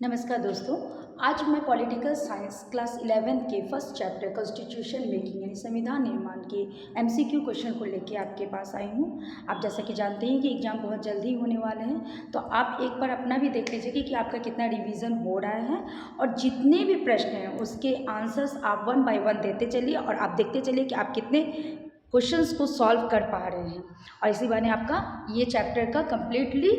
नमस्कार दोस्तों। आज मैं पॉलिटिकल साइंस क्लास 11 के फर्स्ट चैप्टर कॉन्स्टिट्यूशन मेकिंग यानी संविधान निर्माण के एमसीक्यू क्वेश्चन को लेके आपके पास आई हूँ। आप जैसा कि जानते हैं कि एग्ज़ाम बहुत जल्दी होने वाले हैं, तो आप एक बार अपना भी देख लीजिए कि आपका कितना रिवीजन हो रहा है और जितने भी प्रश्न हैं उसके आंसर्स आप 1 बाय 1 देते चलिए और आप देखते चलिए कि आप कितने क्वेश्चंस को सॉल्व कर पा रहे हैं और इसी बहाने आपका ये चैप्टर का कम्प्लीटली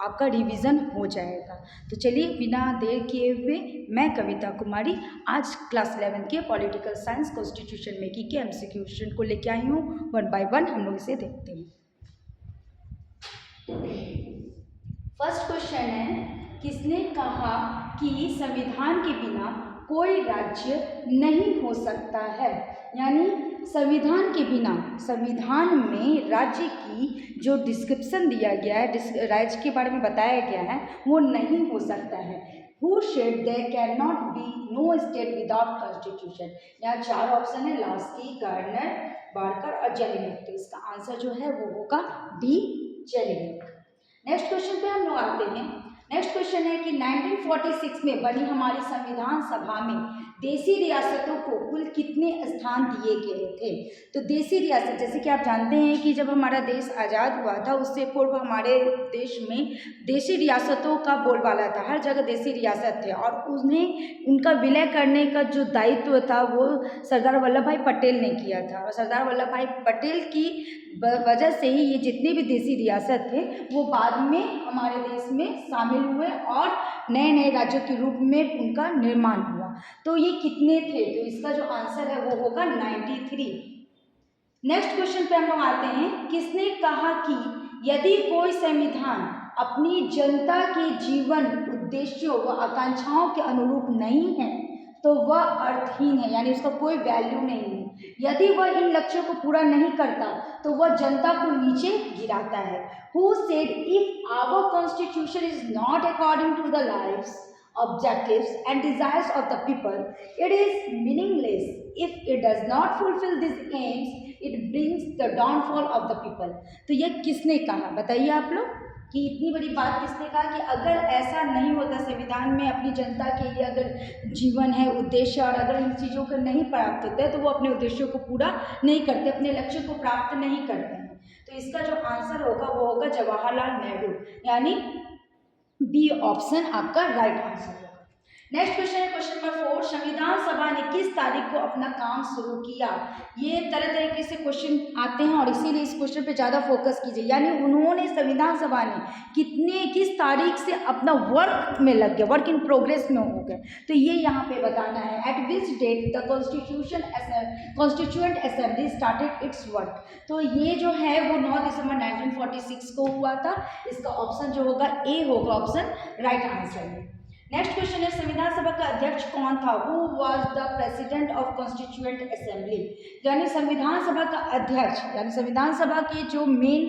आपका रिवीजन हो जाएगा। तो चलिए बिना देर किए हुए मैं कविता कुमारी आज क्लास 11 के पॉलिटिकल साइंस कॉन्स्टिट्यूशन मेकिंग के एमसीक्यू क्वेश्चन को लेके आई हूँ। 1 बाय 1 हम लोग इसे देखते हैं। फर्स्ट क्वेश्चन है, किसने कहा कि संविधान के बिना कोई राज्य नहीं हो सकता है। यानी संविधान के बिना, संविधान में राज्य की जो डिस्क्रिप्शन दिया गया है, राज्य के बारे में बताया गया है, वो नहीं हो सकता है। Who said there cannot be no state without constitution? यहाँ 4 ऑप्शन है, लास्की, गार्डनर, बार्कर और जेलिनेक। तो इसका आंसर जो है वो होगा डी, जेलिनेक। नेक्स्ट क्वेश्चन पे हम लोग आते हैं। नेक्स्ट क्वेश्चन है कि 1946 में बनी हमारी संविधान सभा में देशी रियासतों को कुल कितने स्थान दिए गए थे। तो देशी रियासत, जैसे कि आप जानते हैं कि जब हमारा देश आज़ाद हुआ था उससे पूर्व हमारे देश में देशी रियासतों का बोलबाला था, हर जगह देशी रियासत थे और उन्हें उनका विलय करने का जो दायित्व था वो सरदार वल्लभ भाई पटेल ने किया था और सरदार वल्लभ भाई पटेल की वजह से ही ये जितने भी देशी रियासत थे वो बाद में हमारे देश में शामिल हुए और नए नए राज्यों के रूप में उनका निर्माण हुआ। तो ये कितने थे, तो इसका जो आंसर है वो होगा 93। नेक्स्ट क्वेश्चन पे हम लोग आते हैं, किसने कहा कि यदि कोई संविधान अपनी जनता के जीवन उद्देश्यों व आकांक्षाओं के अनुरूप नहीं है तो वह अर्थहीन है, यानी उसका कोई वैल्यू नहीं है। यदि वह इन लक्ष्यों को पूरा नहीं करता तो वह जनता को नीचे गिराता है। Who said if our constitution is not according to the lives, objectives and desires of the people, it is meaningless. If it does not fulfill these aims, it brings the downfall of the people. तो ये किसने कहा, बताइए आप लोग कि इतनी बड़ी बात किसने कहा कि अगर ऐसा नहीं होता, संविधान में अपनी जनता के लिए अगर जीवन है, उद्देश्य, और अगर इन चीज़ों को नहीं प्राप्त होता है तो वो अपने उद्देश्यों को पूरा नहीं करते, अपने लक्ष्य को प्राप्त नहीं करते हैं। तो इसका जो आंसर होगा वो होगा जवाहरलाल नेहरू, यानी बी ऑप्शन आपका राइट आंसर होगा। नेक्स्ट क्वेश्चन है क्वेश्चन नंबर 4, संविधान सभा ने किस तारीख को अपना काम शुरू किया। ये तरह तरीके से क्वेश्चन आते हैं और इसीलिए इस क्वेश्चन पे ज़्यादा फोकस कीजिए। यानी उन्होंने, संविधान सभा ने किस तारीख से अपना वर्क में लग गया, वर्क इन प्रोग्रेस में हो गए, तो ये यहाँ पे बताना है। At which date the constituent assembly started its work. तो ये जो है वो 9 दिसंबर 1946 को हुआ था। इसका ऑप्शन जो होगा ए होगा, ऑप्शन राइट आंसर है। नेक्स्ट क्वेश्चन है, संविधान सभा का अध्यक्ष कौन था। Who was the president of constituent assembly. यानी संविधान सभा का अध्यक्ष, यानी संविधान सभा के जो मेन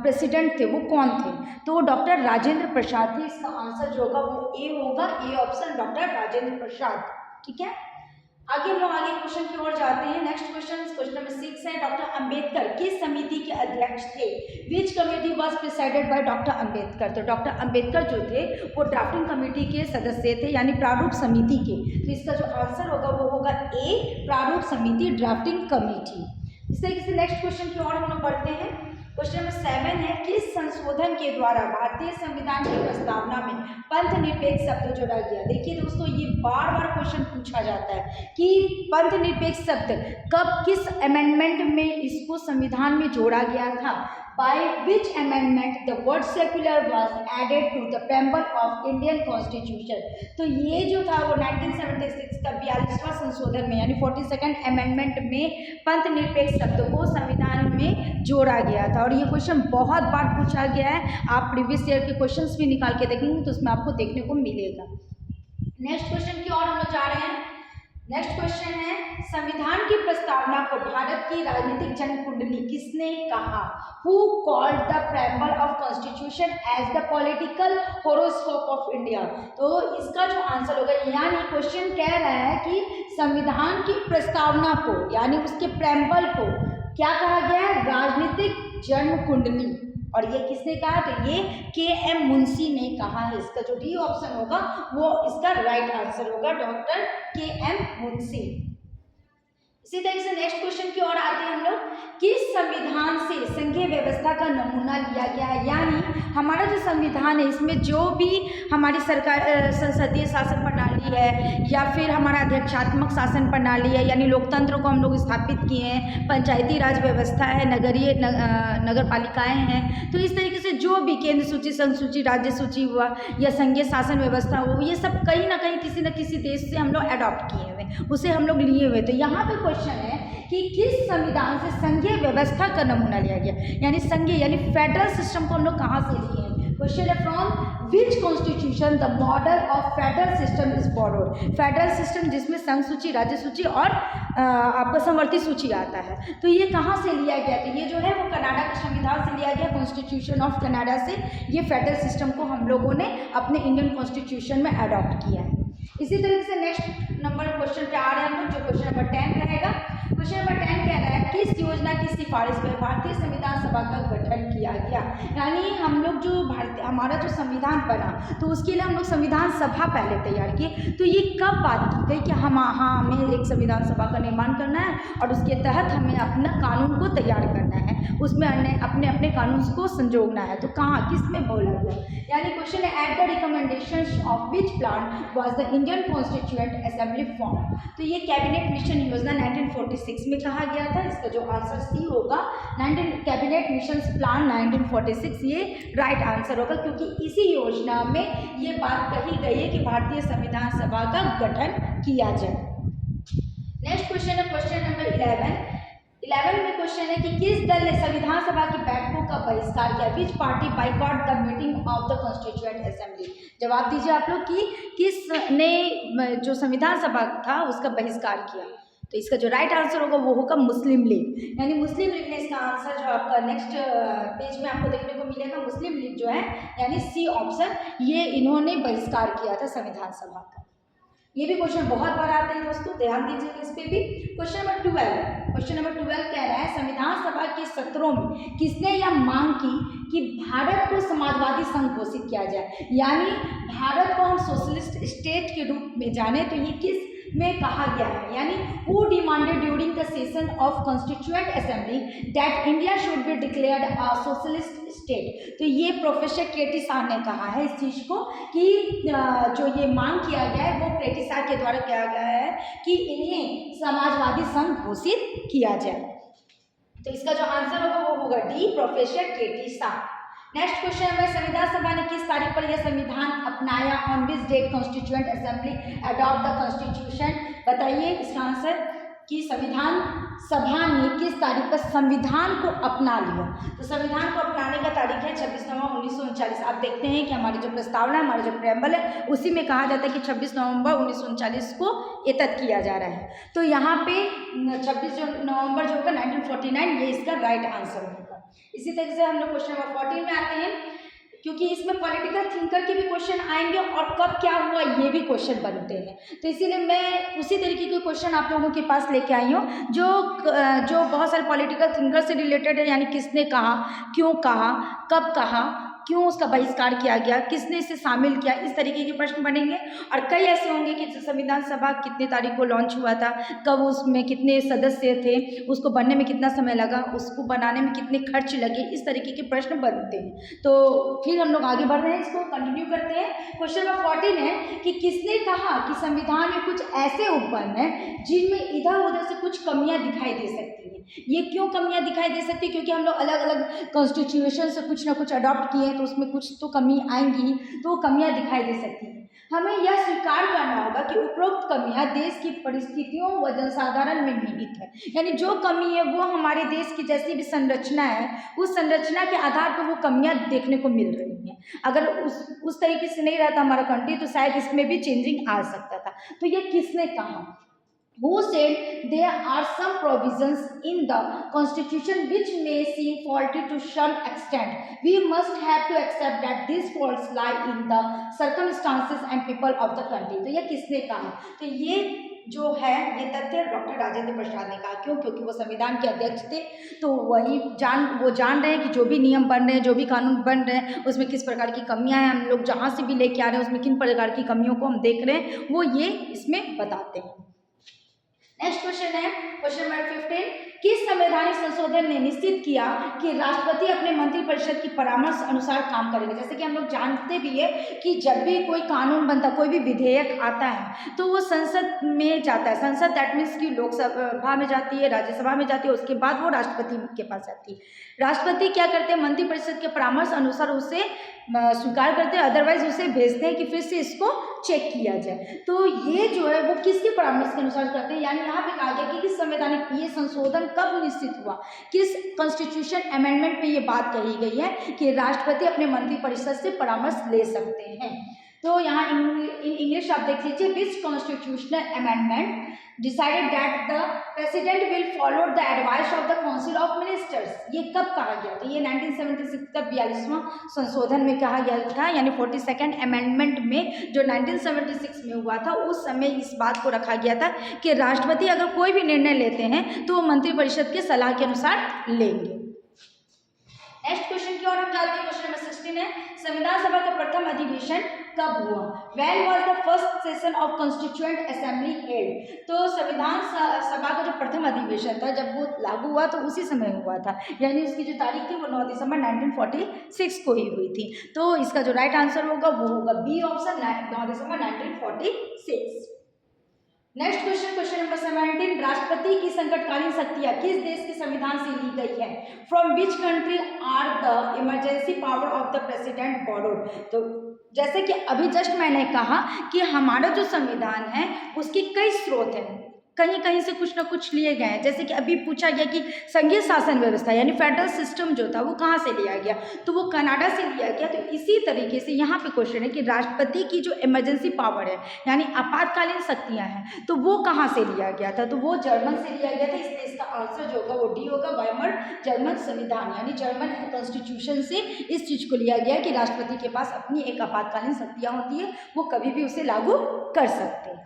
प्रेसिडेंट थे वो कौन थे, तो वो डॉक्टर राजेंद्र प्रसाद थे। इसका आंसर जो होगा वो ए होगा, A option doctor Rajendra Prasad. ठीक है, आगे हम लोग आगे क्वेश्चन की ओर जाते हैं। नेक्स्ट क्वेश्चन नंबर 6 है, डॉक्टर अंबेडकर किस समिति के अध्यक्ष थे। विच committee was presided by doctor Ambedkar. तो डॉक्टर अंबेडकर जो थे वो ड्राफ्टिंग कमेटी के सदस्य थे, यानी प्रारूप समिति के। तो इसका जो आंसर होगा वो होगा ए, प्रारूप समिति, ड्राफ्टिंग कमेटी। इस तरीके से नेक्स्ट क्वेश्चन की ओर हम लोग बढ़ते हैं। क्वेश्चन नंबर 7 है, किस संशोधन के द्वारा भारतीय संविधान की प्रस्तावना में पंथ निरपेक्ष शब्द जोड़ा गया। देखिए दोस्तों, ये बार बार क्वेश्चन पूछा जाता है कि पंथ निरपेक्ष शब्द कब, किस अमेंडमेंट में इसको संविधान में जोड़ा गया था। By which amendment the word secular was added to the preamble of Indian Constitution। तो ये जो था वो 1976 का 42वां संशोधन में, यानी 42nd अमेंडमेंट में पंथ निरपेक्ष शब्द को संविधान में जोड़ा गया था। और ये क्वेश्चन बहुत बार पूछा गया है, आप प्रीवियस ईयर के क्वेश्चंस भी निकाल के देखेंगे तो उसमें आपको देखने को मिलेगा। नेक्स्ट क्वेश्चन की ओर हम लोग जा रहे हैं। नेक्स्ट क्वेश्चन है, संविधान की प्रस्तावना को भारत की राजनीतिक जन कुंडली किसने कहा। Who called the preamble of constitution as the political horoscope of India. तो इसका जो आंसर होगा, यानी क्वेश्चन कह रहा है कि संविधान की प्रस्तावना को, यानी उसके प्रेम्बल को क्या कहा गया है, राजनीतिक जन कुंडली। और ये किसने कहा? तो ये के.एम. मुंशी ने कहा है। इसका जो डी ऑप्शन होगा वो इसका राइट आंसर होगा, डॉक्टर के.एम. मुंशी। इसी तरीके से नेक्स्ट क्वेश्चन की ओर आते हैं हम लोग। किस संविधान से संघीय व्यवस्था का नमूना लिया गया है? यानी हमारा जो संविधान है इसमें जो भी हमारी सरकार संसदीय शासन प्रणाली है या फिर हमारा अध्यक्षात्मक शासन प्रणाली है, यानी लोकतंत्र को हम लोग स्थापित किए हैं, पंचायती राज व्यवस्था है, नगरीय नगर पालिकाएँ हैं, तो इस तरीके से जो भी केंद्र सूची, संघ सूची, राज्य सूची हुआ या संघीय शासन व्यवस्था हो, ये सब कहीं ना कहीं किसी न किसी देश से हम लोग अडॉप्ट किए हुए, उसे हम लोग लिए हुए। तो यहाँ पे क्वेश्चन है कि किस संविधान से संघीय व्यवस्था का नमूना लिया गया, यानी संघीय यानी फेडरल सिस्टम को हम लोग कहाँ से लिए हैं? क्वेश्चन है from which constitution the model of federal system is borrowed. Federal system जिसमें संघ सूची, राज्य सूची और आपका समवर्ती सूची आता है, तो ये कहाँ से लिया गया? तो ये जो है वो कनाडा के संविधान से लिया गया, कॉन्स्टिट्यूशन ऑफ कनाडा से ये फेडरल सिस्टम को हम लोगों ने अपने इंडियन कॉन्स्टिट्यूशन में अडॉप्ट किया है। इसी तरीके से नेक्स्ट नंबर क्वेश्चन पे आ रहे हैं हम लोग, जो क्वेश्चन नंबर 10 रहेगा। क्वेश्चन नंबर 10 कह रहा है किस योजना की सिफारिश में भारतीय संविधान सभा का गठन किया गया? यानी हम लोग जो हमारा जो संविधान बना तो उसके लिए हम लोग संविधान सभा पहले तैयार किए। तो ये कब बात की गई कि हमें एक संविधान सभा का निर्माण करना है और उसके तहत हमें अपना कानून को तैयार करना है, उसमें अपने अपने कानून को संजोगना है। तो कहाँ, किस में बोला गया? यानी क्वेश्चन है at the recommendation of which plan was the Indian constituent assembly form. तो ये कैबिनेट मिशन योजना 1946 में कहा गया था। इसका जो आंसर सी होगा 19 कैबिनेट मिशन प्लान 1946, ये राइट आंसर होगा, क्योंकि इसी योजना में ये बात कही गई है कि भारतीय संविधान सभा का गठन किया जाए। नेक्स्ट क्वेश्चन है क्वेश्चन नंबर 11 में क्वेश्चन है कि किस दल ने संविधान सभा की बैठकों का बहिष्कार किया? विच party boycott the meeting of the constituent assembly. जवाब दीजिए आप लोग कि किसने जो संविधान सभा था उसका बहिष्कार किया? तो इसका जो राइट आंसर होगा वो होगा मुस्लिम लीग। यानी मुस्लिम लीग ने इसका आंसर जो आपका नेक्स्ट पेज में आपको देखने को मिलेगा, मुस्लिम लीग जो है यानी सी ऑप्शन, ये इन्होंने बहिष्कार किया था संविधान सभा का। ये भी क्वेश्चन बहुत बार आते हैं दोस्तों, ध्यान दीजिएगा इस पे भी। क्वेश्चन नंबर 12 कह रहा है संविधान सभा के सत्रों में किसने यह मांग की कि भारत को समाजवादी संघ घोषित किया जाए? यानी भारत को हम सोशलिस्ट स्टेट के रूप में जाने, तो ये किस में कहा गया है? यानी who demanded during the session of constituent assembly that India should be declared a socialist state. तो ये प्रोफेसर के.टी. शाह ने कहा है इस चीज़ को कि जो ये मांग किया गया है वो के.टी. शाह के द्वारा किया गया है कि इन्हें समाजवादी संघ घोषित किया जाए। तो इसका जो आंसर होगा वो होगा D, professor K.T.. Shah. Next question है संविधान सभा ने किस तारीख पर यह संविधान अपनाया? On which date constituent assembly adopt the constitution. बताइए इसका आंसर कि संविधान सभा ने किस तारीख पर संविधान को अपना लिया? तो संविधान को अपनाने का तारीख है 26 नवंबर 1939। आप देखते हैं कि हमारी जो प्रस्तावना है, हमारा जो प्रेम्बल है, उसी में कहा जाता है कि 26 नवंबर 1939 को एतत किया जा रहा है। तो यहाँ पे 26 नवंबर जो होगा 1949, ये इसका राइट आंसर होगा। इसी तरीके से हम लोग क्वेश्चन नंबर 14 में आते हैं, क्योंकि इसमें पॉलिटिकल थिंकर के भी क्वेश्चन आएंगे और कब क्या हुआ ये भी क्वेश्चन बनते हैं। तो इसीलिए मैं उसी तरीके के क्वेश्चन आप लोगों के पास लेके आई हूँ जो बहुत सारे पॉलिटिकल थिंकर से रिलेटेड है, यानी किसने कहा, क्यों कहा, कब कहा, क्यों उसका बहिष्कार किया गया, किसने इसे शामिल किया, इस तरीके के प्रश्न बनेंगे। और कई ऐसे होंगे कि संविधान सभा कितने तारीख को लॉन्च हुआ था, कब उसमें कितने सदस्य थे, उसको बनने में कितना समय लगा, उसको बनाने में कितने खर्च लगे, इस तरीके के प्रश्न बनते हैं। तो फिर हम लोग आगे बढ़ रहे हैं, इसको कंटिन्यू करते हैं। क्वेश्चन नंबर 14 है कि किसने कहा कि संविधान में कुछ ऐसे उपबंध हैं जिनमें इधर उधर से कुछ कमियां दिखाई दे सकती हैं। ये क्यों कमियां दिखाई दे सकती है? क्योंकि हम लोग अलग अलग कॉन्स्टिट्यूशन से कुछ ना कुछ अडॉप्ट किए हैं, तो उसमें कुछ तो कमी आएंगी, तो वो कमियां दिखाई दे सकती हैं। हमें यह स्वीकार करना होगा कि उपरोक्त कमियां देश की परिस्थितियों व जनसाधारण में निहित है। यानी जो कमी है वो हमारे देश की जैसी भी संरचना है, उस संरचना के आधार पर वो कमियां देखने को मिल रही हैं। अगर उस तरीके से नहीं रहता हमारा कंट्री, तो शायद इसमें भी चेंजिंग आ सकता था। तो ये किसने कहा? who said there are some provisions in the constitution which may seem faulty to some extent. We must have to accept that these faults lie in the circumstances and people of the country. तो ये किसने कहा? तो ये जो है ये तथ्य डॉक्टर राजेंद्र प्रसाद ने कहा। क्यों? क्योंकि वो संविधान के अध्यक्ष थे, तो वो जान रहे हैं कि जो भी नियम बन रहे हैं, जो भी कानून बन रहे हैं, उसमें किस प्रकार की कमियां हैं, हम लोग जहाँ से भी लेके आ रहे हैं उसमें किन प्रकार की कमियों को हम देख रहे हैं, वो ये इसमें बताते हैं। नेक्स्ट क्वेश्चन है क्वेश्चन नंबर 15, किस संवैधानिक संशोधन ने निश्चित किया कि राष्ट्रपति अपने मंत्रिपरिषद की परामर्श अनुसार काम करेंगे? जैसे कि हम लोग जानते भी है कि जब भी कोई कानून बनता, कोई भी विधेयक आता है तो वो संसद में जाता है। संसद दैट मीन्स कि लोकसभा में जाती है, राज्यसभा में जाती है, उसके बाद वो राष्ट्रपति के पास आती है। राष्ट्रपति क्या करते हैं? मंत्रिपरिषद के परामर्श अनुसार उसे स्वीकार करते हैं, अदरवाइज उसे भेजते हैं कि फिर से इसको चेक किया जाए। तो ये जो है वो किसके परामर्श के अनुसार करते हैं? यानी यहाँ पे कहा गया कि किस संवैधानिक ये संशोधन कब निश्चित हुआ, किस कॉन्स्टिट्यूशन अमेंडमेंट में ये बात कही गई है कि राष्ट्रपति अपने मंत्रिपरिषद से परामर्श ले सकते हैं। तो यहाँ इन इंग्लिश आप देख लीजिए, which constitutional amendment decided that the president will follow the advice of the council of ministers. ये कब कहा गया? तो ये 1976 का 42वां संशोधन में कहा गया था, यानी 42nd अमेंडमेंट में जो 1976 में हुआ था, उस समय इस बात को रखा गया था कि राष्ट्रपति अगर कोई भी निर्णय लेते हैं तो वो मंत्रिपरिषद के सलाह के अनुसार लेंगे। नेक्स्ट क्वेश्चन की ओर हम जाते हैं। क्वेश्चन नंबर 16 है, संविधान सभा का प्रथम अधिवेशन कब हुआ? When was the first session of Constituent Assembly held? तो संविधान सभा का जो प्रथम अधिवेशन था जब वो लागू हुआ तो उसी समय हुआ था, यानी उसकी जो तारीख थी वो 9 दिसंबर 1946 को ही हुई थी। तो इसका जो राइट आंसर होगा वो होगा बी ऑप्शन, 9 दिसंबर 1946। नेक्स्ट क्वेश्चन, क्वेश्चन नंबर 17, राष्ट्रपति की संकटकालीन शक्तियां किस देश के संविधान से ली गई है? From which country are the emergency power of the president borrowed? तो जैसे कि अभी जस्ट मैंने कहा कि हमारा जो संविधान है उसके कई स्रोत हैं, कहीं कहीं से कुछ ना कुछ लिए गए हैं। जैसे कि अभी पूछा गया कि संघीय शासन व्यवस्था यानी फेडरल सिस्टम जो था वो कहाँ से लिया गया, तो वो कनाडा से लिया गया। तो इसी तरीके से यहाँ पे क्वेश्चन है कि राष्ट्रपति की जो इमरजेंसी पावर है यानी आपातकालीन शक्तियाँ हैं तो वो कहाँ से लिया गया था? तो वो जर्मन से लिया गया था, इसलिए इसका आंसर जो होगा वो डी होगा, वाइमर जर्मन संविधान यानी जर्मन कॉन्स्टिट्यूशन से इस चीज़ को लिया गया कि राष्ट्रपति के पास अपनी एक आपातकालीन शक्तियाँ होती है, वो कभी भी उसे लागू कर सकते हैं।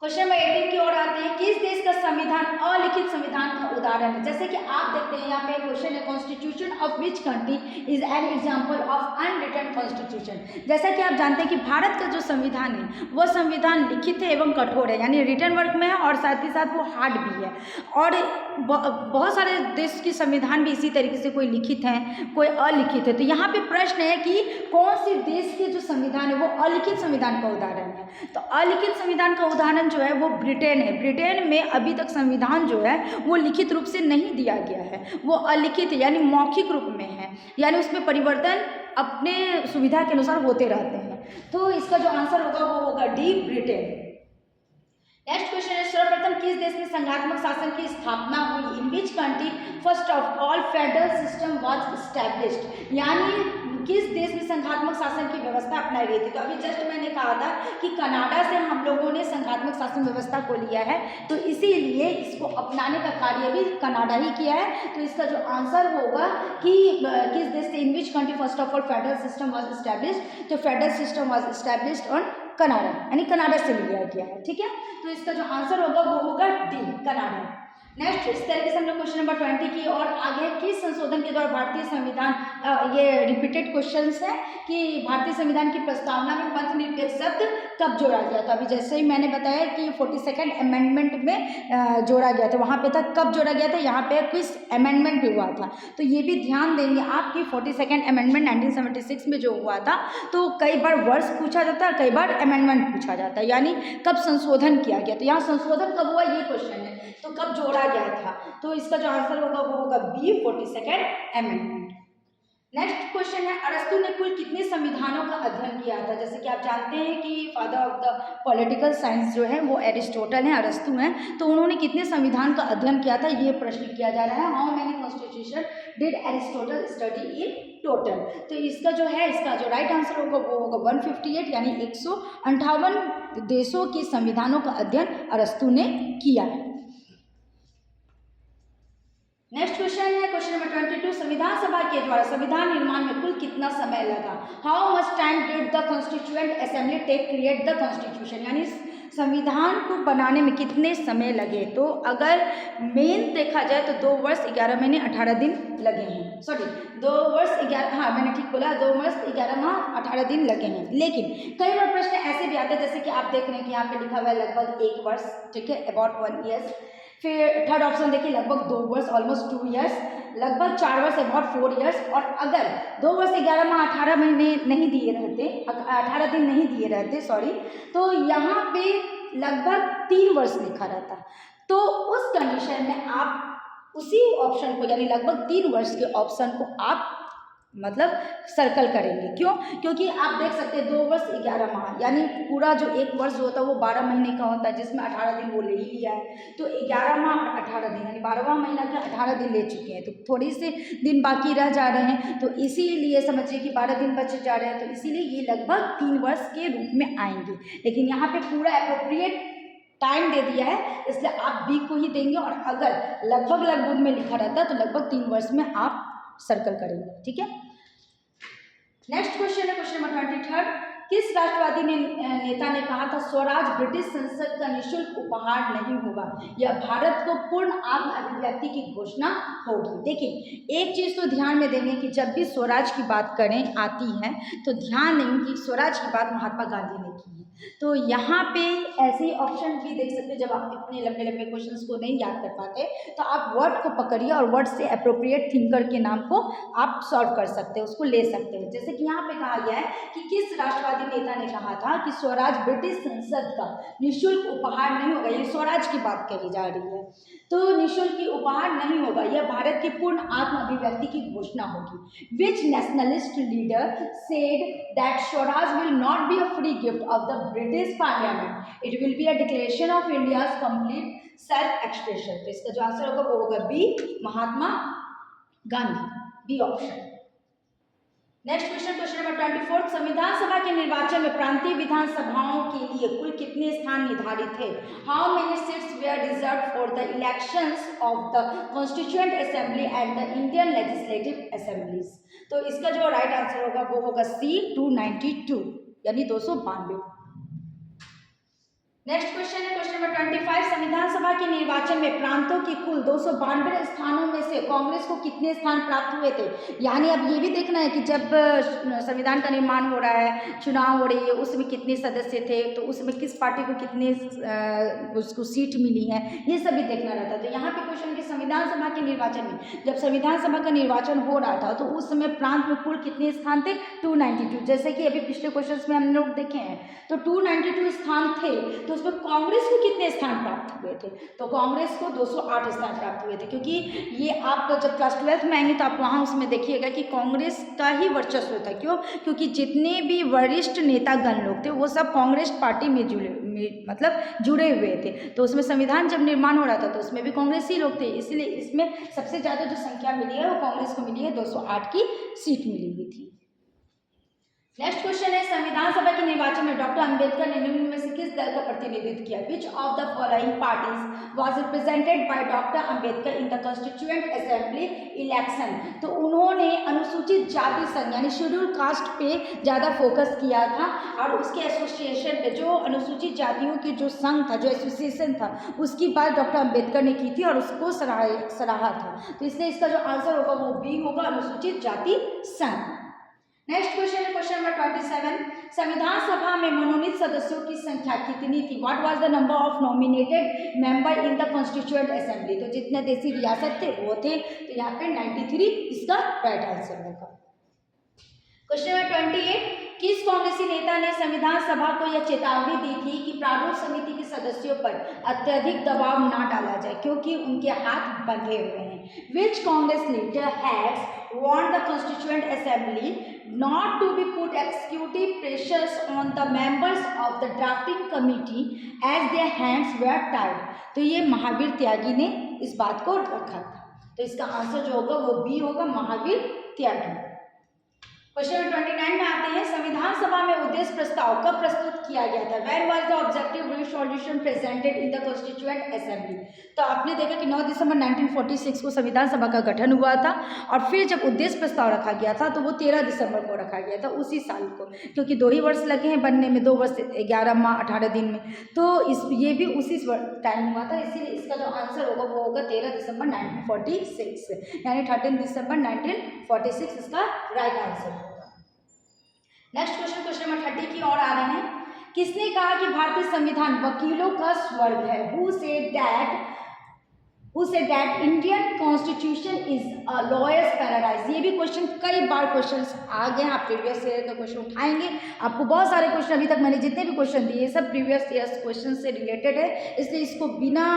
क्वेश्चन नंबर 18 की ओर आते हैं, किस देश का संविधान अलिखित संविधान का उदाहरण है? जैसे कि आप देखते हैं यहाँ पे क्वेश्चन है, constitution of which country is an example of unwritten constitution. जैसा कि आप जानते हैं कि भारत का जो संविधान है वो संविधान लिखित है एवं कठोर है, यानी रिटन वर्क में है और साथ ही साथ वो हार्ड भी है। और बहुत सारे देश के संविधान भी इसी तरीके से, कोई लिखित है कोई अलिखित है। तो यहाँ पे प्रश्न है कि कौन से देश के जो संविधान है वो अलिखित संविधान का उदाहरण है? तो अलिखित संविधान का उदाहरण जो है वो ब्रिटेन है। ब्रिटेन में अभी तक संविधान जो है वो लिखित रूप से नहीं दिया गया है, वो अलिखित यानी मौखिक रूप में है, यानी उसमें परिवर्तन अपने सुविधा के अनुसार होते रहते हैं। तो इसका जो आंसर होगा वो होगा डी, ब्रिटेन। नेक्स्ट क्वेश्चन है, सर्वप्रथम किस देश में संघात्मक शासन की स्थापना हुई? In which country first of all federal system was established? यानी किस देश में संघात्मक शासन की व्यवस्था अपनाई गई थी? तो अभी जस्ट मैंने कहा था कि कनाडा से हम लोगों ने संघात्मक शासन व्यवस्था को लिया है, तो इसीलिए इसको अपनाने का कार्य भी कनाडा ही किया है। तो इसका जो आंसर होगा कि किस देश से, in which country first of all federal system was established? तो federal system was established on Canada, यानी कनाडा से लिया गया है। ठीक है, तो इसका जो आंसर होगा वो होगा डी, कनाडा। नेक्स्ट इस तरीके से हम लोग क्वेश्चन नंबर 20 की और आगे, किस संशोधन के द्वारा भारतीय संविधान, ये रिपीटेड क्वेश्चंस है कि भारतीय संविधान की प्रस्तावना में पंथ निरपेक्ष शब्द कब जोड़ा गया था? अभी जैसे ही मैंने बताया कि 42nd अमेंडमेंट में जोड़ा गया था, वहाँ पे था कब जोड़ा गया था, यहाँ पे क्विज अमेंडमेंट भी हुआ था। तो ये भी ध्यान देंगे आप कि 42nd अमेंडमेंट 1976 में जो हुआ था, तो कई बार वर्ष पूछा जाता है, कई बार अमेंडमेंट पूछा जाता है, यानी कब संशोधन किया गया। तो यहाँ संशोधन कब हुआ ये क्वेश्चन है, तो कब जोड़ा गया था? तो इसका जो आंसर होगा वो होगा B, 42nd amendment. Next question है, अरस्तु ने कुल कितने संविधानों का अध्ययन किया था? जैसे कि आप जानते हैं कि father of the political science जो है वो एरिस्टोटल हैं, अरस्तु हैं। तो उन्होंने कितने संविधान का अध्ययन किया था ये प्रश्न किया जा रहा है। How many constitution did Aristotle study in total. तो इसका जो राइट आंसर होगा वो होगा 158, यानी 158 देशों के संविधानों का अध्ययन अरस्तु ने किया है। नेक्स्ट क्वेश्चन है क्वेश्चन नंबर 22, संविधान सभा के द्वारा संविधान निर्माण में कुल कितना समय लगा? How much time did the constituent assembly take create the constitution, यानी संविधान को बनाने में कितने समय लगे? तो अगर मेन देखा जाए तो 2 वर्ष 11 महीने 18 दिन लगे हैं, सॉरी 2 वर्ष 11, हाँ मैंने ठीक बोला, 2 वर्ष 11 माह 18 दिन लगे हैं। लेकिन कई बार प्रश्न ऐसे भी आते हैं, जैसे कि आप देख रहे हैं कि यहाँ पे लिखा हुआ है लगभग 1 वर्ष, ठीक है, अबाउट 1 ईयर्स। फिर थर्ड ऑप्शन देखिए लगभग 2 वर्ष, ऑलमोस्ट 2 ईयर्स, लगभग 4 वर्ष, अबाउट 4 ईयर्स। और अगर 2 वर्ष 11 माह 18 महीने नहीं दिए रहते, 18 दिन नहीं दिए रहते, सॉरी, तो यहाँ पे लगभग 3 वर्ष लिखा रहता। तो उस कंडीशन में आप उसी ऑप्शन को, यानी लगभग 3 वर्ष के ऑप्शन को आप मतलब सर्कल करेंगे। क्यों? क्योंकि आप देख सकते हैं 2 वर्ष 11 माह, यानी पूरा जो 1 वर्ष जो होता है वो 12 महीने का होता है, जिसमें 18 दिन वो ले ही लिया है। तो 11 माह और 18 दिन, यानी 12वां महीना के 18 दिन ले चुके हैं, तो थोड़े से दिन बाकी रह जा रहे हैं। तो इसीलिए समझिए कि 12 दिन बचे जा रहे हैं, तो इसीलिए ये लगभग 3 वर्ष के रूप में आएंगे। लेकिन यहाँ पे पूरा अप्रोप्रिएट टाइम दे दिया है, इसलिए आप बी को ही देंगे। और अगर लगभग में लिखा रहता है तो लगभग 3 वर्ष में आप सर्कल करेंगे, ठीक है। नेक्स्ट क्वेश्चन है क्वेश्चन नंबर 23, किस राष्ट्रवादी नेता ने कहा था स्वराज ब्रिटिश संसद का निःशुल्क उपहार नहीं होगा, यह भारत को पूर्ण आत्म अभिव्यक्ति की घोषणा होगी? देखिए एक चीज तो ध्यान में देंगे कि जब भी स्वराज की बात करें आती है तो ध्यान देंगे कि स्वराज की बात महात्मा गांधी ने की है। तो यहाँ पे ऐसे ही ऑप्शन भी देख सकते हैं, जब आप इतने लंबे लंबे क्वेश्चंस को नहीं याद कर पाते तो आप वर्ड को पकड़िए और वर्ड से अप्रोप्रिएट थिंकर के नाम को आप सॉल्व कर सकते हैं, उसको ले सकते हैं। जैसे कि यहाँ पे कहा गया है कि किस राष्ट्रवादी नेता ने कहा था कि स्वराज ब्रिटिश संसद का निःशुल्क उपहार नहीं होगा, ये स्वराज की बात कही जा रही है। तो निःशुल्क उपहार नहीं होगा, यह भारत की पूर्ण आत्म अभिव्यक्ति की घोषणा होगी। Which nationalist leader said that swaraj will not be a free gift of the British parliament, it will be a declaration of India's complete self expression? तो इसका जो आंसर होगा वो होगा B, Mahatma Gandhi, B option. Next question question number 24, संविधान सभा के निर्वाचन में प्रांतीय विधानसभाओं के लिए कुल कितने स्थान निर्धारित थे? How many seats were reserve for the elections of the constituent assembly and the Indian legislative assemblies? तो इसका जो राइट आंसर होगा वो होगा सी, 292, यानी 292। नेक्स्ट क्वेश्चन है क्वेश्चन नंबर 25, संविधान सभा के निर्वाचन में प्रांतों के कुल 292 स्थानों में से कांग्रेस को कितने स्थान प्राप्त हुए थे? यानी अब ये भी देखना है कि जब संविधान का निर्माण हो रहा है, चुनाव हो रही है, उसमें कितने सदस्य थे, तो उसमें किस पार्टी को कितने उसको सीट मिली है, ये सब भी देखना रहता है। तो यहाँ पे क्वेश्चन कि संविधान सभा के निर्वाचन में जब संविधान सभा का निर्वाचन हो रहा था तो उस समय प्रांत में कुल कितने स्थान थे? 292। जैसे कि अभी पिछले क्वेश्चन में हम लोग देखे हैं तो 292 स्थान थे, तो उसमें कांग्रेस को कितने स्थान प्राप्त हुए थे? तो कांग्रेस को 208 स्थान प्राप्त हुए थे, क्योंकि ये आप जब क्लास 12th में आएंगे तो आप वहाँ उसमें देखिएगा कि कांग्रेस का ही वर्चस्व था। क्यों? क्योंकि जितने भी वरिष्ठ नेतागण लोग थे वो सब कांग्रेस पार्टी में जुड़े हुए थे। तो उसमें संविधान जब निर्माण हो रहा था तो उसमें भी कांग्रेसी लोग थे, इसलिए इसमें सबसे ज़्यादा जो संख्या मिली है वो कांग्रेस को मिली है, 208 की सीट मिली हुई थी। नेक्स्ट क्वेश्चन है, संविधान सभा के निर्वाचन में डॉक्टर अंबेडकर ने निम्न में से किस दल का प्रतिनिधित्व किया? Which of the following parties was represented by doctor Ambedkar in the constituent assembly election? तो उन्होंने अनुसूचित जाति संघ यानी शेड्यूल कास्ट पे ज़्यादा फोकस किया था, और उसके एसोसिएशन पे जो अनुसूचित जातियों के जो संघ था, जो एसोसिएशन था, उसकी बात डॉक्टर अंबेडकर ने की थी और उसको सराहा था। तो इसलिए इसका जो आंसर होगा वो बी होगा, अनुसूचित जाति संघ। नेक्स्ट क्वेश्चन है क्वेश्चन नंबर 27, संविधान सभा में मनोनीत सदस्यों की संख्या कितनी थी? What was the number of nominated member in the constituent assembly? तो जितने देशी रियासत थे वो थे, तो यहाँ पे 93 इसका राइट आंसर होगा। क्वेश्चन नंबर 28, किस कांग्रेसी नेता ने संविधान सभा को यह चेतावनी दी थी कि प्रारूप समिति के सदस्यों पर अत्यधिक दबाव ना डाला जाए क्योंकि उनके हाथ बंधे हुए हैं? Which Congress leader has warned the Constituent Assembly not to be put executive pressures on the members of the drafting committee as their hands were tied? तो ये महावीर त्यागी ने इस बात को रखा था, तो इसका आंसर जो होगा वो बी होगा, महावीर त्यागी। क्वेश्चन नंबर 29 में आते हैं, संविधान सभा में उद्देश्य प्रस्ताव कब प्रस्तुत किया गया था? When was the objective resolution presented in the Constituent Assembly? तो आपने देखा कि 9 दिसंबर 1946 को संविधान सभा का गठन हुआ था और फिर जब उद्देश्य प्रस्ताव रखा गया था तो वो 13 दिसंबर को रखा गया था उसी साल को, क्योंकि 2 ही वर्ष लगे हैं बनने में, 2 वर्ष 11 माह 18 दिन में, तो ये भी उसी टाइम हुआ था, इसीलिए इसका जो आंसर होगा वो होगा 13 दिसंबर 1946, यानी 13 दिसंबर 1946 इसका राइट आंसर होगा। नेक्स्ट क्वेश्चन नंबर 30 की ओर आ रहे हैं। किसने कहा कि भारतीय संविधान वकीलों का स्वर्ग है? Who said that Indian Constitution is a lawyer's paradise? ये भी क्वेश्चन कई बार क्वेश्चंस आ गए हैं, आप प्रीवियस ईयर का क्वेश्चन उठाएंगे, आपको बहुत सारे क्वेश्चन अभी तक मैंने जितने भी क्वेश्चन दिए सब प्रीवियस ईयर क्वेश्चन से रिलेटेड है, इसलिए इसको बिना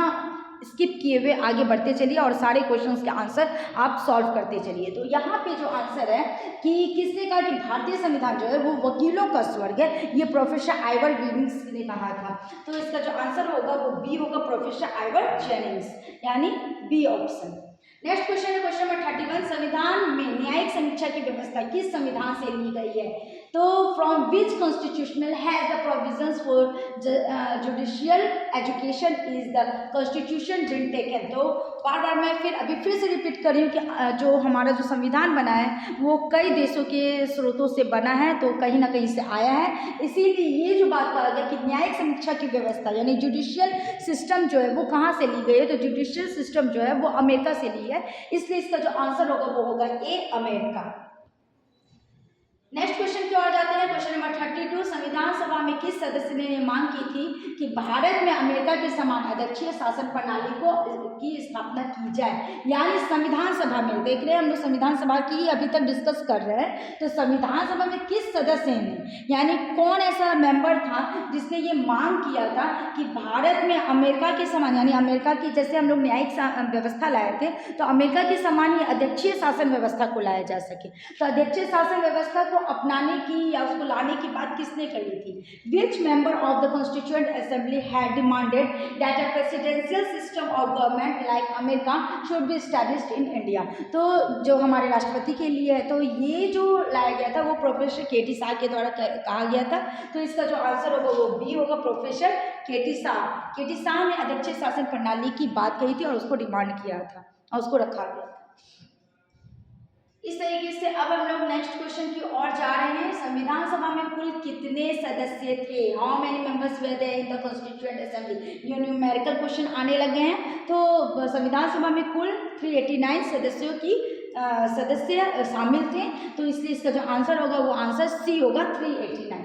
स्किप किए हुए आगे बढ़ते चलिए और सारे क्वेश्चंस के आंसर आप सॉल्व करते चलिए। तो यहाँ पे जो आंसर है कि किसने कहा कि भारतीय संविधान जो है वो वकीलों का स्वर्ग है, ये प्रोफेसर आइवर जेनिंग्स ने कहा था, तो इसका जो आंसर होगा वो बी होगा, प्रोफेसर आइवर जेनिंग्स, यानी बी ऑप्शन। नेक्स्ट क्वेश्चन है क्वेश्चन नंबर 31, संविधान में न्यायिक समीक्षा की व्यवस्था किस संविधान से ली गई है? तो from which constitutional has the provisions for judicial education is the constitution been taken? तो बार बार मैं फिर से रिपीट कर रही हूँ कि जो हमारा जो संविधान बना है वो कई देशों के स्रोतों से बना है, तो कहीं ना कहीं से आया है, इसीलिए ये जो बात कहा गया कि न्यायिक समीक्षा की व्यवस्था यानी जुडिशियल सिस्टम जो है वो कहाँ से ली गई है? तो जुडिशियल सिस्टम जो है वो अमेरिका से ली है, इसलिए इसका जो आंसर होगा वो होगा ए, अमेरिका। नेक्स्ट क्वेश्चन की ओर जाते हैं, क्वेश्चन नंबर 32, संविधान सभा में किस सदस्य ने यह मांग की थी कि भारत में अमेरिका के समान अध्यक्षीय शासन प्रणाली की स्थापना की जाए? यानी संविधान सभा में देख रहे हैं हम लोग, संविधान सभा की अभी तक डिस्कस कर रहे हैं, तो संविधान सभा में किस सदस्य ने यानी कौन ऐसा मेंबर था जिसने ये मांग किया था कि भारत में अमेरिका के समान, यानी अमेरिका की जैसे हम लोग न्यायिक व्यवस्था लाए थे तो अमेरिका के समान ही अध्यक्षीय शासन व्यवस्था को लाया जा सके। तो अध्यक्षीय शासन व्यवस्था को अपनाने की या उसको लाने की बात किसने कही थी? Which member of the constituent assembly had demanded that a presidential system of government like America should be established in India? तो जो हमारे राष्ट्रपति के लिए है, तो ये जो लाया गया था वो प्रोफेसर के.टी. शाह के द्वारा कहा गया था, तो इसका जो आंसर होगा वो बी होगा, professor K.T.. Shah. K.T.. Shah ने अध्यक्षीय शासन प्रणाली की बात कही थी और उसको डिमांड किया था और उसको रखा गया था। इस तरीके से अब हम लोग नेक्स्ट क्वेश्चन की ओर जा रहे हैं। संविधान सभा में कुल कितने सदस्य थे? How many members were there in the constituent assembly? ये न्यूमेरिकल क्वेश्चन आने लगे हैं। तो संविधान सभा में कुल 389 सदस्यों की सदस्य शामिल थे, तो इसलिए इसका जो आंसर होगा वो आंसर सी होगा, 389।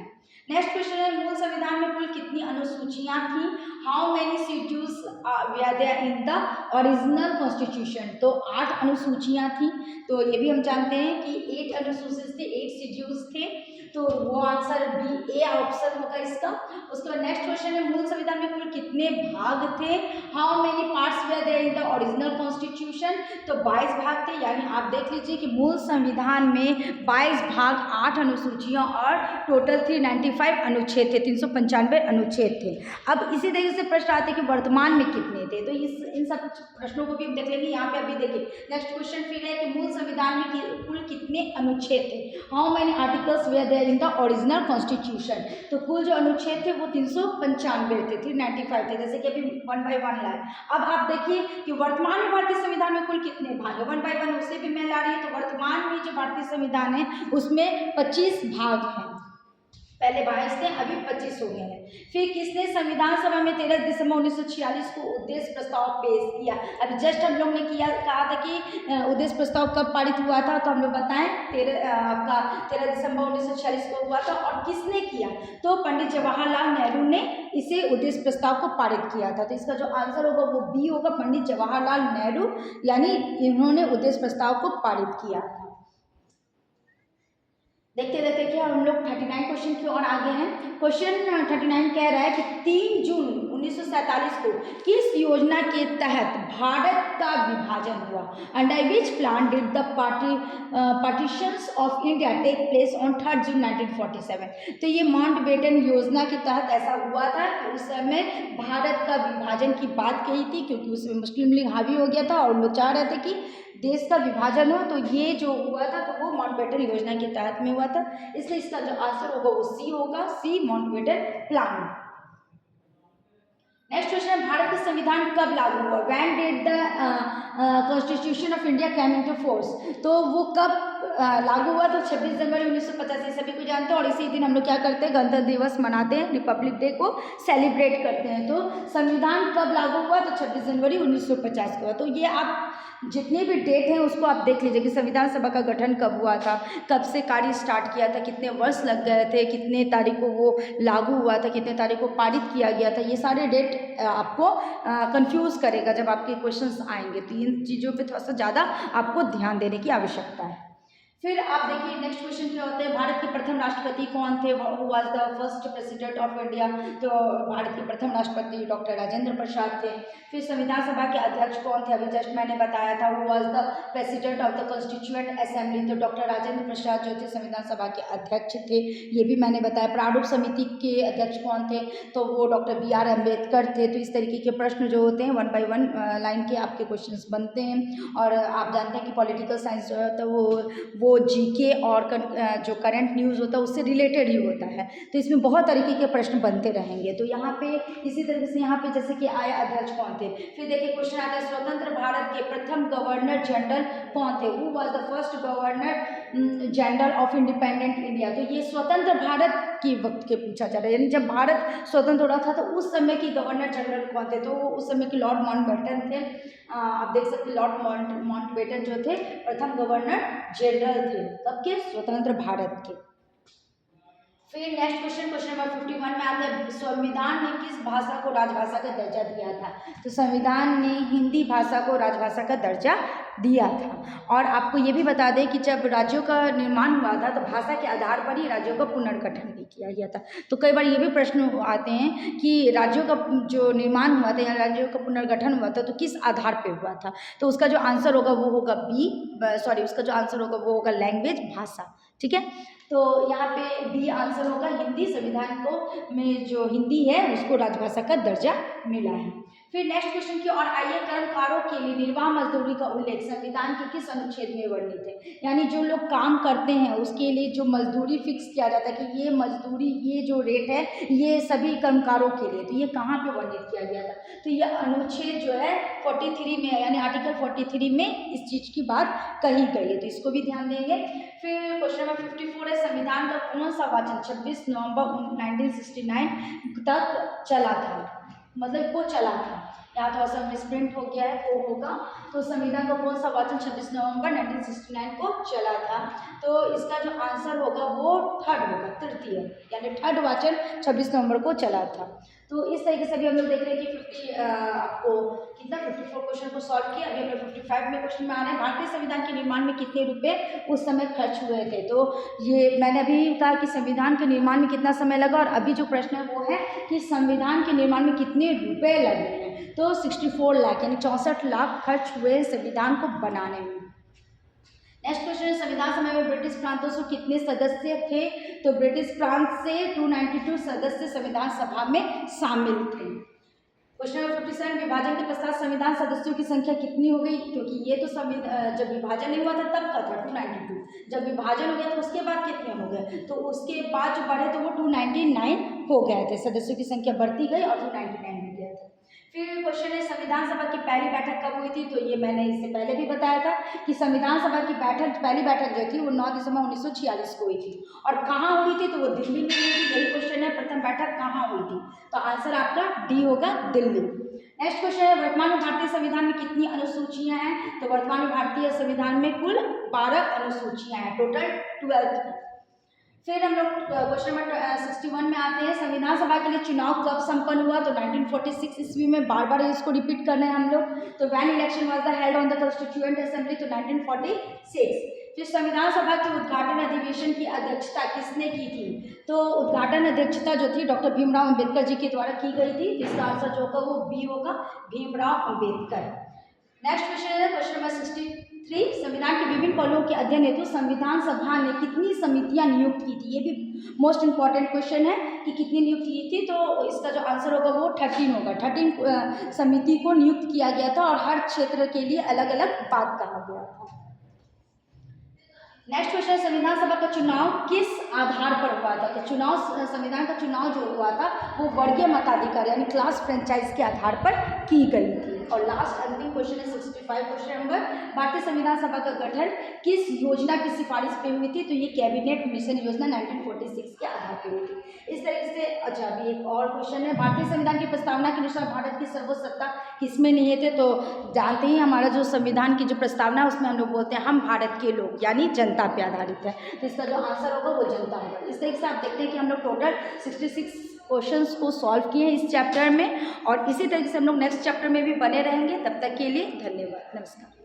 नेक्स्ट क्वेश्चन है, मूल संविधान में कुल कितनी अनुसूचियां थी? How many schedules were there in the original constitution? तो 8 अनुसूचियां थी, तो ये भी हम जानते हैं कि 8 अनुसूचित थे, 8 शेड्यूल्स थे, तो वो आंसर बी, ए ऑप्शन होगा इसका। उसके बाद नेक्स्ट क्वेश्चन है, मूल संविधान में कुल कितने भाग थे? How many parts were there in the original constitution? तो 22 भाग थे, यानी आप देख लीजिए कि मूल संविधान में 22 भाग, 8 अनुसूचियां और टोटल 395 अनुच्छेद थे, 395 अनुच्छेद थे। अब इसी तरीके से प्रश्न आते हैं कि वर्तमान में कितने थे, तो इन सब प्रश्नों को भी हम देख लेंगे। यहाँ पे अभी देखिए नेक्स्ट क्वेश्चन फिर है कि मूल संविधान में कुल कितने अनुच्छेद थे? How many articles were there in the original constitution? तो कुल जो अनुच्छेद थे वो 395 थे, 395 थे, जैसे कि अभी 1 by 1 लाए। अब आप देखिए कि वर्तमान में भारतीय संविधान में कुल कितने भाग है, 1 by 1 उसे भी मैं ला रही हूँ। तो वर्तमान में जो भारतीय संविधान है उसमें 25 भाग हैं, पहले 22 थे, अभी 25 हो गए हैं। फिर किसने संविधान सभा में 13 दिसंबर 1946 को उद्देश्य प्रस्ताव पेश किया? अभी जस्ट हम लोग ने कहा था कि उद्देश्य प्रस्ताव कब पारित हुआ था, तो हम लोग बताएं 13 दिसंबर 1946 को हुआ था। और किसने किया? तो पंडित जवाहरलाल नेहरू ने इसे उद्देश्य प्रस्ताव को पारित किया था, तो इसका जो आंसर होगा वो बी होगा, पंडित जवाहरलाल नेहरू, यानी इन्होंने उद्देश्य प्रस्ताव को पारित किया था। देखते देखते क्या हम लोग 39 क्वेश्चन की ओर आगे हैं। क्वेश्चन 39 कह रहा है कि 3 जून 1947 को किस योजना के तहत भारत का विभाजन हुआ? Under which plan did the partitions of India take place on 3 June 1947? तो ये माउंटबेटन योजना के तहत ऐसा हुआ था कि उस समय भारत का विभाजन की बात कही थी, क्योंकि उसमें मुस्लिम लीग हावी हो गया था और लोग चाह रहे थे कि देश का विभाजन हो, तो ये जो हुआ था तो वो माउंटबेटन योजना के तहत में हुआ था, इसलिए इसका जो आंसर होगा वो सी होगा, सी माउंटबेटन प्लान। नेक्स्ट क्वेश्चन है, भारत का संविधान कब लागू हुआ? When did the constitution of India came into force? तो वो कब लागू हुआ? तो 26 जनवरी 1985, सभी को जानते हैं। और इसी दिन हम लोग क्या करते हैं, गणतंत्र दिवस मनाते हैं, रिपब्लिक डे को सेलिब्रेट करते हैं। तो संविधान कब लागू हुआ? तो 26 जनवरी 1950 को हुआ। तो ये आप जितने भी डेट हैं उसको आप देख लीजिए कि संविधान सभा का गठन कब हुआ था, कब से कार्य स्टार्ट किया था, कितने वर्ष लग गए थे, कितने तारीख को वो लागू हुआ था, कितने तारीख को पारित किया गया था। ये सारे डेट आपको कंफ्यूज करेगा जब आपके क्वेश्चंस आएंगे, तो इन चीज़ों पे थोड़ा सा ज़्यादा आपको ध्यान देने की आवश्यकता है। फिर आप देखिए नेक्स्ट क्वेश्चन क्या होता है, भारत के प्रथम राष्ट्रपति कौन थे? Who was the first president of India? तो भारत के प्रथम राष्ट्रपति डॉक्टर राजेंद्र प्रसाद थे। फिर संविधान सभा के अध्यक्ष कौन थे? अभी जस्ट मैंने बताया था, who was the president of the constituent assembly? तो डॉक्टर राजेंद्र प्रसाद जो थे संविधान सभा के अध्यक्ष थे, ये भी मैंने बताया। प्रारूप समिति के अध्यक्ष कौन थे? तो वो डॉक्टर BR अम्बेडकर थे। तो इस तरीके के प्रश्न जो होते हैं 1 by 1 लाइन के आपके क्वेश्चन बनते हैं। और आप जानते हैं कि पॉलिटिकल साइंस जो है तो वो जीके और जो करंट न्यूज़ होता है उससे रिलेटेड ही होता है, तो इसमें बहुत तरीके के प्रश्न बनते रहेंगे। तो यहाँ पे इसी तरीके से यहाँ पे जैसे कि आया अध्यक्ष कौन थे। फिर देखिए क्वेश्चन आता है, स्वतंत्र भारत के प्रथम गवर्नर जनरल कौन थे? Who was the first governor general of independent India? तो ये स्वतंत्र भारत के वक्त के पूछा जा रहा है, यानी जब भारत स्वतंत्र हो रहा था तो उस समय की गवर्नर जनरल कौन थे? तो उस समय के लॉर्ड माउंटबेटन थे। आप देख सकते हैं लॉर्ड माउंटबेटन जो थे प्रथम गवर्नर जनरल थे तब के स्वतंत्र भारत के। फिर नेक्स्ट क्वेश्चन नंबर 51 में आता है, संविधान ने किस भाषा को राजभाषा का दर्जा दिया था? तो संविधान ने हिंदी भाषा को राजभाषा का दर्जा दिया था। और आपको ये भी बता दें कि जब राज्यों का निर्माण हुआ था तो भाषा के आधार पर ही राज्यों का पुनर्गठन भी किया गया था। तो कई बार ये भी प्रश्न आते हैं कि राज्यों का जो निर्माण हुआ था या राज्यों का पुनर्गठन हुआ था तो किस आधार पर हुआ था? तो उसका जो आंसर होगा वो होगा उसका जो आंसर होगा वो होगा लैंग्वेज, भाषा। ठीक है, तो यहाँ पे बी आंसर होगा हिंदी। संविधान को में जो हिंदी है उसको राजभाषा का दर्जा मिला है। फिर नेक्स्ट क्वेश्चन की और आइए, कर्मकारों के लिए निर्वाह मजदूरी का उल्लेख संविधान के किस अनुच्छेद में वर्णित है? यानी जो लोग काम करते हैं उसके लिए जो मजदूरी फिक्स किया जाता है कि ये मजदूरी, ये जो रेट है ये सभी कर्मकारों के लिए, तो ये कहाँ पे वर्णित किया गया था? तो ये अनुच्छेद जो है 43 में, यानी आर्टिकल 43 में इस चीज़ की बात कही गई है, तो इसको भी ध्यान देंगे। फिर क्वेश्चन नंबर 54 है, संविधान का कौन सा वाचन 26 नवंबर 1969 तक चला था? मतलब वो चला था, यहाँ थोड़ा सा मिसप्रिंट हो गया है, वो होगा। तो संविधान का कौन सा वाचन 26 नवंबर 1969 को चला था? तो इसका जो आंसर होगा वो थर्ड होगा, तृतीय, यानी थर्ड वाचन 26 नवंबर को चला था। तो इस तरीके से अभी हम लोग देख रहे हैं कि आपको कितना 54 क्वेश्चन को सॉल्व किया। अभी हम लोग 55 में क्वेश्चन में आ रहे हैं, भारतीय संविधान के निर्माण में कितने रुपए उस समय खर्च हुए थे? तो ये मैंने अभी कहा कि संविधान के निर्माण में कितना समय लगा, और अभी जो प्रश्न है वो है कि संविधान के निर्माण में कितने रुपए लगे हैं। तो 64 लाख यानी 64 लाख खर्च हुए संविधान को बनाने में। नेक्स्ट क्वेश्चन है, संविधान सभा में ब्रिटिश प्रांतों से कितने सदस्य थे? तो ब्रिटिश प्रांत से 292 सदस्य संविधान सभा में शामिल थे। क्वेश्चन नंबर 57, विभाजन के पश्चात संविधान सदस्यों की संख्या कितनी हो गई? क्योंकि ये तो जब विभाजन नहीं हुआ था तब का था 292, जब विभाजन हो गया तो उसके बाद कितने हो गए? तो उसके बाद जो बढ़े तो वो 299 हो गए थे, सदस्यों की संख्या बढ़ती गई और 299 हो गया था। फिर क्वेश्चन है, संविधान सभा की पहली बैठक कब हुई थी? तो ये मैंने इससे पहले भी बताया था कि संविधान सभा की पहली बैठक जो थी वो 9 दिसंबर 1946 को हुई थी। और कहाँ हुई थी? तो वो दिल्ली में हुई थी। यही क्वेश्चन है, प्रथम बैठक कहाँ हुई थी? तो आंसर आपका डी होगा, दिल्ली। नेक्स्ट क्वेश्चन है, वर्तमान में भारतीय संविधान में कितनी अनुसूचियां हैं? तो वर्तमान में भारतीय संविधान में कुल 12 अनुसूचियां हैं, टोटल 12। फिर हम लोग क्वेश्चन नंबर 61 में आते हैं, संविधान सभा के लिए चुनाव कब संपन्न हुआ? तो 1946 ईस्वी में। बार बार इसको रिपीट करना है हम लोग। तो when election was the held on the constituent assembly? तो 1946। फिर संविधान सभा के उद्घाटन अधिवेशन की अध्यक्षता किसने की थी? तो उद्घाटन अध्यक्षता जो थी डॉक्टर भीमराव अम्बेडकर जी के द्वारा की गई थी। इसका आंसर जो होगा वो बी होगा, भीमराव अम्बेडकर। नेक्स्ट क्वेश्चन है क्वेश्चन नंबर 3 संविधान के विभिन्न पहलुओं के अध्ययन हेतु संविधान सभा ने कितनी समितियां नियुक्त की थी? ये भी मोस्ट इंपॉर्टेंट क्वेश्चन है कि कितनी नियुक्त की थी। तो इसका जो आंसर होगा वो 13 होगा। 13 समिति को नियुक्त किया गया था और हर क्षेत्र के लिए अलग अलग बात कहा गया था। नेक्स्ट क्वेश्चन, संविधान सभा का चुनाव किस आधार पर हुआ था? तो संविधान का चुनाव जो हुआ था वो वर्गीय मताधिकार यानी क्लास फ्रेंचाइज के आधार पर की गई थी। और लास्ट अंतिम क्वेश्चन है 65 क्वेश्चन नंबर, भारतीय संविधान सभा का गठन किस योजना की सिफारिश पे हुई थी? तो ये कैबिनेट मिशन योजना 1946 के आधार पर हुई थी। इस तरीके से अच्छा अभी एक और क्वेश्चन है, भारतीय संविधान की प्रस्तावना के अनुसार भारत की सर्वोच्च सत्ता किसमें निहित है? तो जानते ही हमारा जो संविधान की जो प्रस्तावना है उसमें हम लोग बोलते हैं हम भारत के लोग, यानी जनता पे आधारित है। तो इसका जो आंसर होगा वो जनता होगा। इस तरीके से आप देखते हैं कि हम लोग टोटल 66 क्वेश्चंस को सॉल्व किए हैं इस चैप्टर में, और इसी तरीके से हम लोग नेक्स्ट चैप्टर में भी बने रहेंगे। तब तक के लिए धन्यवाद, नमस्कार।